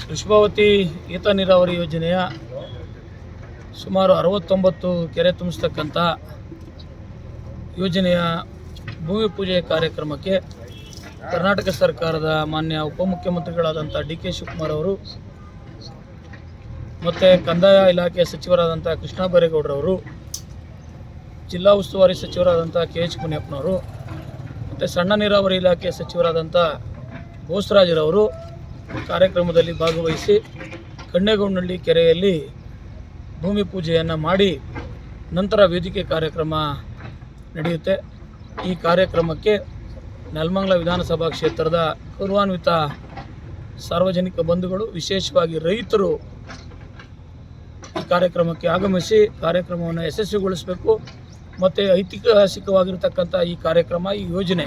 ವೃಷಭಾವತಿ ಏತ ನೀರಾವರಿ ಯೋಜನೆಯ ಸುಮಾರು 69 ಕೆರೆ ತುಂಬಿಸ್ತಕ್ಕಂಥ ಯೋಜನೆಯ ಭೂಮಿ ಪೂಜೆ ಕಾರ್ಯಕ್ರಮಕ್ಕೆ ಕರ್ನಾಟಕ ಸರ್ಕಾರದ ಮಾನ್ಯ ಉಪಮುಖ್ಯಮಂತ್ರಿಗಳಾದಂಥ DK ಶಿವಕುಮಾರ್ ಅವರು ಮತ್ತು ಕಂದಾಯ ಇಲಾಖೆ ಸಚಿವರಾದಂಥ ಕೃಷ್ಣ ಬೈರೇಗೌಡರವರು, ಜಿಲ್ಲಾ ಉಸ್ತುವಾರಿ ಸಚಿವರಾದಂಥ KH ಮುನಿಯಪ್ಪನವರು ಮತ್ತು ಸಣ್ಣ ನೀರಾವರಿ ಇಲಾಖೆ ಸಚಿವರಾದಂಥ ಬೋಸರಾಜರವರು ಕಾರ್ಯಕ್ರಮದಲ್ಲಿ ಭಾಗವಹಿಸಿ ಕಣ್ಣೇಗೌಡನಹಳ್ಳಿ ಕೆರೆಯಲ್ಲಿ ಭೂಮಿ ಪೂಜೆಯನ್ನು ಮಾಡಿ ನಂತರ ವೇದಿಕೆ ಕಾರ್ಯಕ್ರಮ ನಡೆಯುತ್ತೆ. ಈ ಕಾರ್ಯಕ್ರಮಕ್ಕೆ ನೆಲಮಂಗಲ ವಿಧಾನಸಭಾ ಕ್ಷೇತ್ರದ ಗೌರವಾನ್ವಿತ ಸಾರ್ವಜನಿಕ ಬಂಧುಗಳು, ವಿಶೇಷವಾಗಿ ರೈತರು ಈ ಕಾರ್ಯಕ್ರಮಕ್ಕೆ ಆಗಮಿಸಿ ಕಾರ್ಯಕ್ರಮವನ್ನು ಯಶಸ್ವಿಗೊಳಿಸಬೇಕು. ಮತ್ತು ಐತಿಹಾಸಿಕವಾಗಿರ್ತಕ್ಕಂಥ ಈ ಕಾರ್ಯಕ್ರಮ, ಈ ಯೋಜನೆ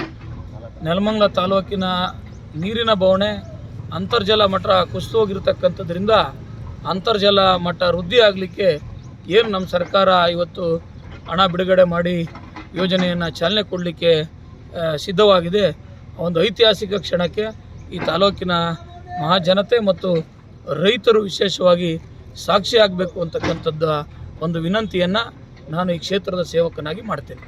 ನೆಲಮಂಗಲ ತಾಲೂಕಿನ ನೀರಿನ ಬವಣೆ, ಅಂತರ್ಜಲ ಮಟ್ಟ ಕುಸಿದು ಹೋಗಿರ್ತಕ್ಕಂಥದ್ರಿಂದ ಅಂತರ್ಜಲ ಮಟ್ಟ ವೃದ್ಧಿ ಆಗಲಿಕ್ಕೆ ಏನು ನಮ್ಮ ಸರ್ಕಾರ ಇವತ್ತು ಹಣ ಬಿಡುಗಡೆ ಮಾಡಿ ಯೋಜನೆಯನ್ನು ಚಾಲನೆ ಕೊಡಲಿಕ್ಕೆ ಸಿದ್ಧವಾಗಿದೆ. ಒಂದು ಐತಿಹಾಸಿಕ ಕ್ಷಣಕ್ಕೆ ಈ ತಾಲೂಕಿನ ಮಹಾಜನತೆ ಮತ್ತು ರೈತರು ವಿಶೇಷವಾಗಿ ಸಾಕ್ಷಿಯಾಗಬೇಕು ಅಂತಕ್ಕಂಥದ್ದು ಒಂದು ವಿನಂತಿಯನ್ನು ನಾನು ಈ ಕ್ಷೇತ್ರದ ಸೇವಕನಾಗಿ ಮಾಡ್ತೇನೆ.